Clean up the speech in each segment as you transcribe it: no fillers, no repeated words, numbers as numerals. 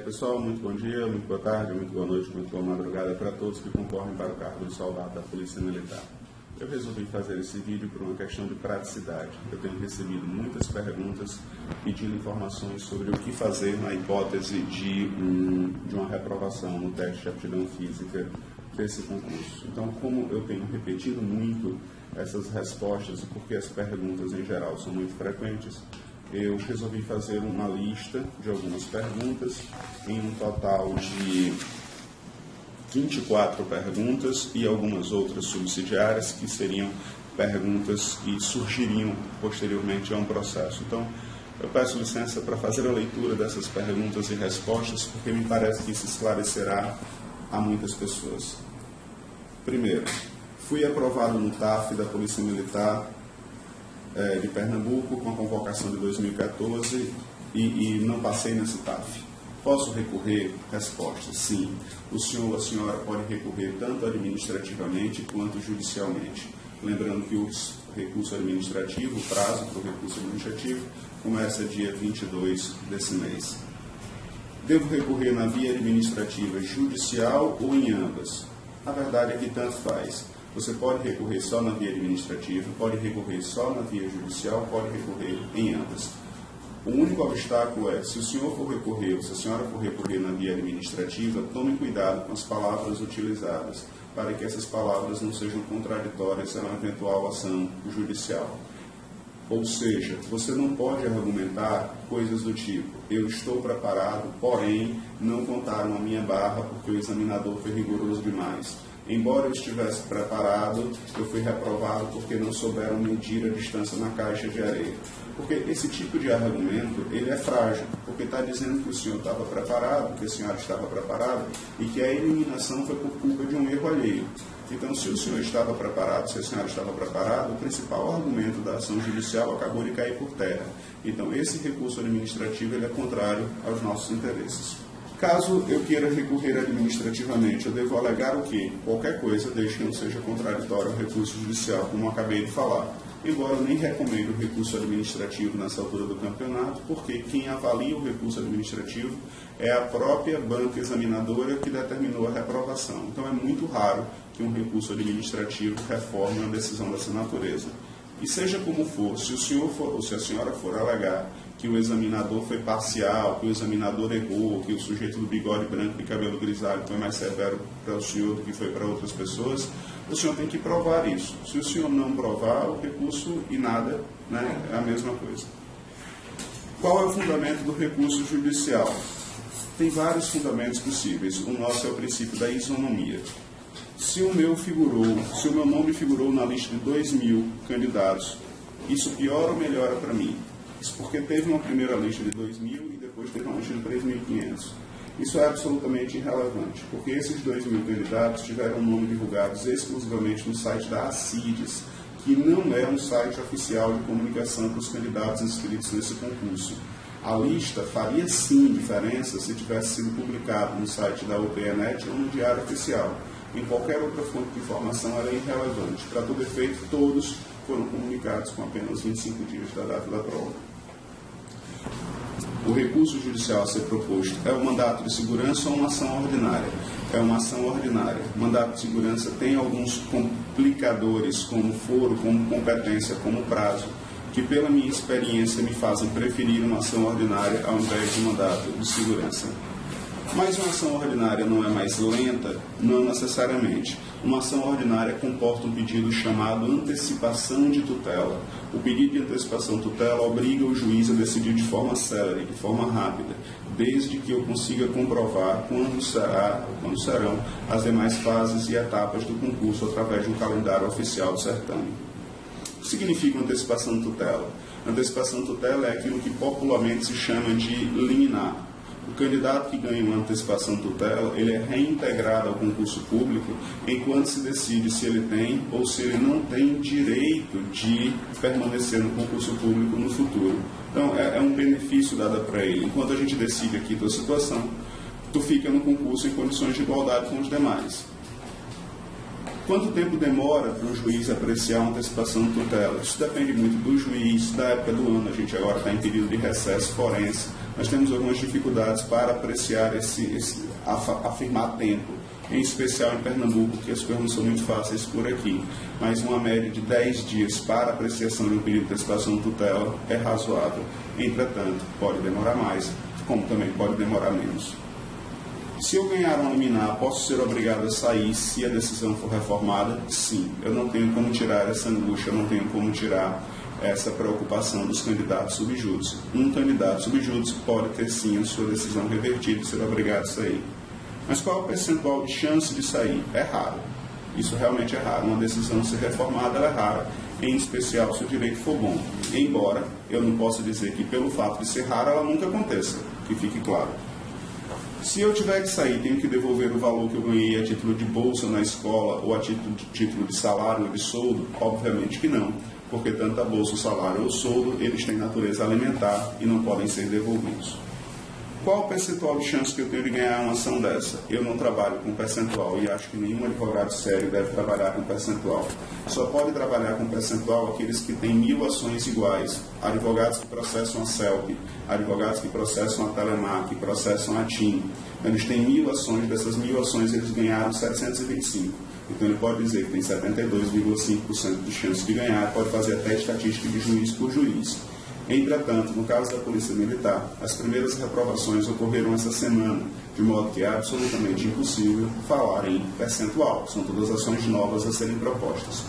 Pessoal, muito bom dia, muito boa tarde, muito boa noite, muito boa madrugada para todos que concorrem para o cargo de soldado da Polícia Militar. Eu resolvi fazer esse vídeo por uma questão de praticidade. Eu tenho recebido muitas perguntas pedindo informações sobre o que fazer na hipótese de uma reprovação no teste de aptidão física desse concurso. Então, como eu tenho repetido muito essas respostas, porque as perguntas em geral são muito frequentes, eu resolvi fazer uma lista de algumas perguntas, em um total de 24 perguntas e algumas outras subsidiárias, que seriam perguntas que surgiriam posteriormente a um processo. Então, eu peço licença para fazer a leitura dessas perguntas e respostas, porque me parece que isso esclarecerá a muitas pessoas. Primeiro, fui aprovado no TAF da Polícia Militar de Pernambuco com a convocação de 2014 e não passei nesse TAF. Posso recorrer? Resposta: sim. O senhor ou a senhora pode recorrer tanto administrativamente quanto judicialmente. Lembrando que o recurso administrativo, o prazo para o recurso administrativo, começa dia 22 desse mês. Devo recorrer na via administrativa judicial ou em ambas? A verdade é que tanto faz. Você pode recorrer só na via administrativa, pode recorrer só na via judicial, pode recorrer em ambas. O único obstáculo é, se o senhor for recorrer, ou se a senhora for recorrer na via administrativa, tome cuidado com as palavras utilizadas, para que essas palavras não sejam contraditórias a uma eventual ação judicial. Ou seja, você não pode argumentar coisas do tipo: eu estou preparado, porém não contaram a minha barra porque o examinador foi rigoroso demais. Embora eu estivesse preparado, eu fui reprovado porque não souberam medir a distância na caixa de areia. Porque esse tipo de argumento, ele é frágil, porque está dizendo que o senhor estava preparado, que a senhora estava preparada, e que a eliminação foi por culpa de um erro alheio. Então, se o senhor estava preparado, se a senhora estava preparada, o principal argumento da ação judicial acabou de cair por terra. Então, esse recurso administrativo ele é contrário aos nossos interesses. Caso eu queira recorrer administrativamente, eu devo alegar o quê? Qualquer coisa, desde que não seja contraditório ao recurso judicial, como eu acabei de falar. Embora eu nem recomendo o recurso administrativo nessa altura do campeonato, porque quem avalia o recurso administrativo é a própria banca examinadora que determinou a reprovação. Então é muito raro que um recurso administrativo reforme uma decisão dessa natureza. E seja como for, se o senhor for, ou se a senhora for alegar que o examinador foi parcial, que o examinador errou, que o sujeito do bigode branco e cabelo grisalho foi mais severo para o senhor do que foi para outras pessoas, o senhor tem que provar isso. Se o senhor não provar, o recurso e nada, né, é a mesma coisa. Qual é o fundamento do recurso judicial? Tem vários fundamentos possíveis. O nosso é o princípio da isonomia. Se o meu nome figurou na lista de 2.000 candidatos, isso piora ou melhora para mim? Isso porque teve uma primeira lista de 2.000 e depois teve uma lista de 3.500. Isso é absolutamente irrelevante, porque esses 2.000 candidatos tiveram o nome divulgados exclusivamente no site da ACIDES, que não é um site oficial de comunicação para os candidatos inscritos nesse concurso. A lista faria sim diferença se tivesse sido publicado no site da UPNet ou no Diário Oficial. Em qualquer outra fonte de informação ela é irrelevante. Para todo efeito, todos foram comunicados com apenas 25 dias da data da prova. O recurso judicial a ser proposto é um mandato de segurança ou uma ação ordinária? É uma ação ordinária. O mandato de segurança tem alguns complicadores, como foro, como competência, como prazo, que pela minha experiência me fazem preferir uma ação ordinária ao invés de um mandato de segurança. Mas uma ação ordinária não é mais lenta? Não necessariamente. Uma ação ordinária comporta um pedido chamado antecipação de tutela. O pedido de antecipação de tutela obriga o juiz a decidir de forma célere, de forma rápida, desde que eu consiga comprovar quando serão as demais fases e etapas do concurso através de um calendário oficial do certame. O que significa antecipação de tutela? Antecipação de tutela é aquilo que popularmente se chama de liminar. O candidato que ganha uma antecipação de tutela, ele é reintegrado ao concurso público enquanto se decide se ele tem ou se ele não tem direito de permanecer no concurso público no futuro. Então, é um benefício dado para ele. Enquanto a gente decide aqui a tua situação, tu fica no concurso em condições de igualdade com os demais. Quanto tempo demora para o juiz apreciar uma antecipação de tutela? Isso depende muito do juiz, da época do ano. A gente agora está em período de recesso forense. nós temos algumas dificuldades para apreciar afirmar tempo, em especial em Pernambuco, que as coisas não são muito fáceis por aqui, mas uma média de 10 dias para apreciação de um pedido de antecipação de tutela é razoável. Entretanto, pode demorar mais, como também pode demorar menos. Se eu ganhar uma liminar, posso ser obrigado a sair se a decisão for reformada? Sim. Eu não tenho como tirar essa angústia, eu não tenho como tirar essa preocupação dos candidatos subjúdice. Um candidato subjúdice pode ter sim a sua decisão revertida e ser obrigado a sair. Mas qual é o percentual de chance de sair? É raro. Isso realmente é raro. Uma decisão ser reformada ela é rara, em especial se o direito for bom. Embora eu não possa dizer que pelo fato de ser rara ela nunca aconteça, que fique claro. Se eu tiver que sair, tenho que devolver o valor que eu ganhei a título de bolsa na escola ou a título de salário ou de soldo? Obviamente que não, porque tanto a bolsa, o salário ou o soldo, eles têm natureza alimentar e não podem ser devolvidos. Qual o percentual de chance que eu tenho de ganhar uma ação dessa? Eu não trabalho com percentual e acho que nenhum advogado sério deve trabalhar com percentual. Só pode trabalhar com percentual aqueles que têm 1000 ações iguais. Advogados que processam a CELP, advogados que processam a Telemac, que processam a TIM. Eles têm 1000 ações, dessas 1000 ações eles ganharam 725. Então ele pode dizer que tem 72,5% de chance de ganhar, pode fazer até estatística de juiz por juiz. Entretanto, no caso da Polícia Militar, as primeiras reprovações ocorreram essa semana, de modo que é absolutamente impossível falar em percentual. São todas ações novas a serem propostas.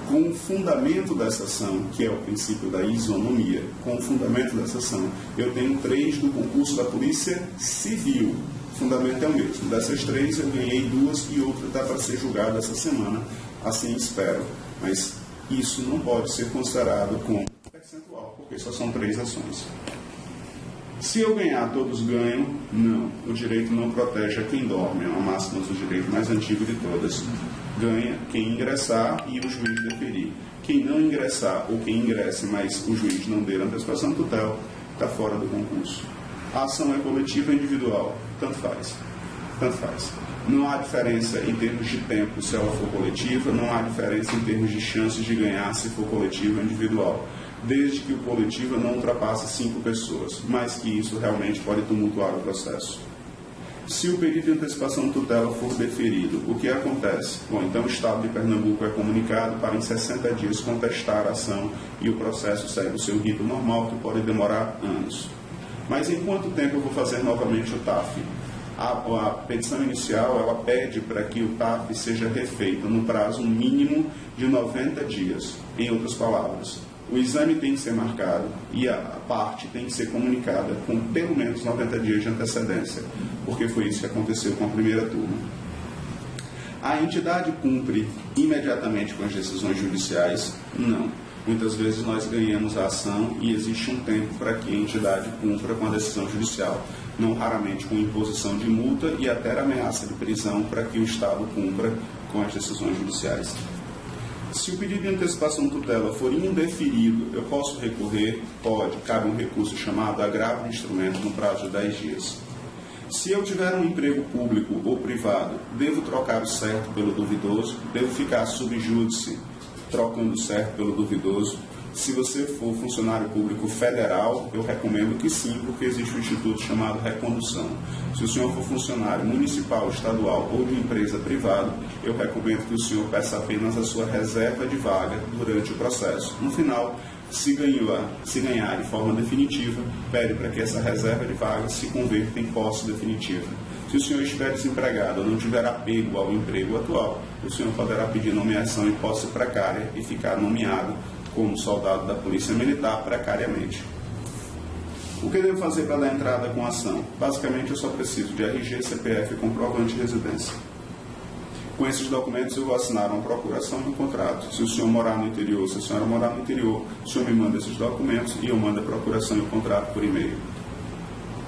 Com o fundamento dessa ação, que é o princípio da isonomia, com o fundamento dessa ação, eu tenho 3 do concurso da Polícia Civil. O fundamento é o mesmo. Dessas 3, eu ganhei 2 e outra está para ser julgada essa semana, assim espero. Mas isso não pode ser considerado como percentual, porque só são 3 ações. Se eu ganhar, todos ganham? Não. O direito não protege a quem dorme. É uma máxima do direito mais antigo de todas. Ganha quem ingressar e o juiz deferir. Quem não ingressar ou quem ingresse, mas o juiz não der antecipação de tutela, está fora do concurso. A ação é coletiva ou individual? Tanto faz. Tanto faz. Não há diferença em termos de tempo se ela for coletiva, não há diferença em termos de chances de ganhar se for coletiva ou individual, desde que o coletivo não ultrapasse 5 pessoas, mas que isso realmente pode tumultuar o processo. Se o pedido de antecipação de tutela for deferido, o que acontece? Bom, então o Estado de Pernambuco é comunicado para em 60 dias contestar a ação e o processo segue o seu rito normal, que pode demorar anos. Mas em quanto tempo eu vou fazer novamente o TAF? A petição inicial ela pede para que o TAF seja refeito no prazo mínimo de 90 dias. Em outras palavras, o exame tem que ser marcado e a parte tem que ser comunicada com pelo menos 90 dias de antecedência, porque foi isso que aconteceu com a primeira turma. A entidade cumpre imediatamente com as decisões judiciais? Não. Muitas vezes nós ganhamos a ação e existe um tempo para que a entidade cumpra com a decisão judicial, não raramente com imposição de multa e até ameaça de prisão para que o Estado cumpra com as decisões judiciais. Se o pedido de antecipação de tutela for indeferido, eu posso recorrer? Pode. Cabe um recurso chamado agravo de instrumento no prazo de 10 dias. Se eu tiver um emprego público ou privado, devo trocar o certo pelo duvidoso? Devo ficar subjúdice trocando o certo pelo duvidoso? Se você for funcionário público federal, eu recomendo que sim, porque existe um instituto chamado recondução. Se o senhor for funcionário municipal, estadual ou de empresa privada, eu recomendo que o senhor peça apenas a sua reserva de vaga durante o processo. No final, se ganhar de forma definitiva, pede para que essa reserva de vaga se converta em posse definitiva. Se o senhor estiver desempregado ou não tiver apego ao emprego atual, o senhor poderá pedir nomeação em posse precária e ficar nomeado como soldado da Polícia Militar precariamente. O que devo fazer para dar entrada com a ação? Basicamente, eu só preciso de RG, CPF e comprovante de residência. Com esses documentos, eu vou assinar uma procuração e um contrato. Se o senhor morar no interior, se a senhora morar no interior, o senhor me manda esses documentos e eu mando a procuração e o contrato por e-mail.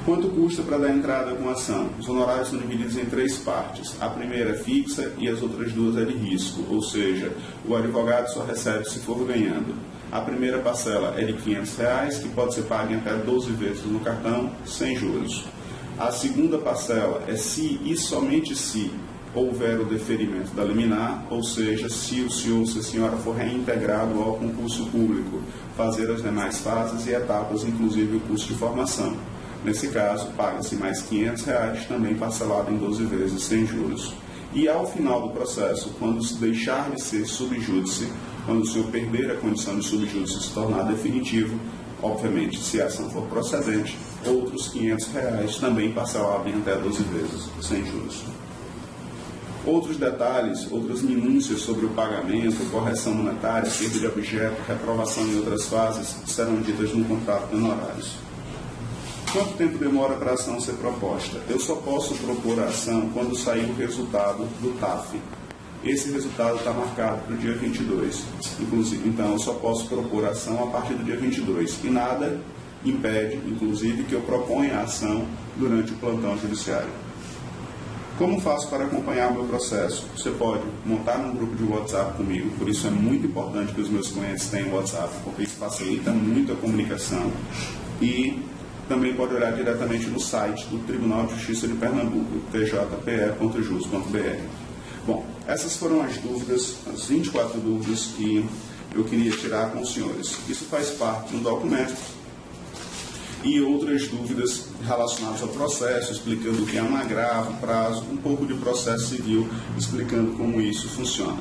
Quanto custa para dar entrada com a ação? Os honorários são divididos em 3 partes. A primeira é fixa e as outras 2 é de risco, ou seja, o advogado só recebe se for ganhando. A primeira parcela é de R$500, que pode ser paga em até 12 vezes no cartão, sem juros. A segunda parcela é se e somente se houver o deferimento da liminar, ou seja, se o senhor ou se a senhora for reintegrado ao concurso público, fazer as demais fases e etapas, inclusive o curso de formação. Nesse caso, paga-se mais R$ 500, também parcelado em 12 vezes sem juros. E ao final do processo, quando deixar de ser subjúdice, quando o senhor perder a condição de subjúdice e se tornar definitivo, obviamente, se a ação for procedente, outros R$ 500 também parcelado em até 12 vezes sem juros. Outros detalhes, outras minúcias sobre o pagamento, correção monetária, perda de objeto, reprovação em outras fases, serão ditas no contrato de honorários. Quanto tempo demora para a ação ser proposta? Eu só posso propor a ação quando sair o resultado do TAF. Esse resultado está marcado para o dia 22. Inclusive, então, eu só posso propor a ação a partir do dia 22. E nada impede, inclusive, que eu proponha a ação durante o plantão judiciário. Como faço para acompanhar o meu processo? Você pode montar um grupo de WhatsApp comigo, por isso é muito importante que os meus clientes tenham WhatsApp, porque isso facilita muito a comunicação. E também pode olhar diretamente no site do Tribunal de Justiça de Pernambuco, tjpe.jus.br. Bom, essas foram as dúvidas, as 24 dúvidas que eu queria tirar com os senhores. Isso faz parte do documento. E outras dúvidas relacionadas ao processo, explicando o que é um agravo, prazo, um pouco de processo civil, explicando como isso funciona.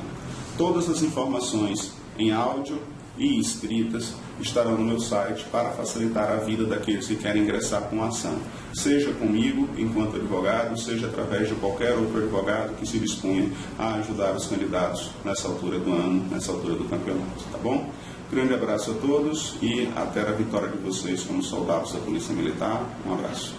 Todas as informações em áudio e escritas estarão no meu site para facilitar a vida daqueles que querem ingressar com a ação, seja comigo, enquanto advogado, seja através de qualquer outro advogado que se disponha a ajudar os candidatos nessa altura do ano, nessa altura do campeonato, tá bom? Grande abraço a todos e até a vitória de vocês como soldados da Polícia Militar. Um abraço.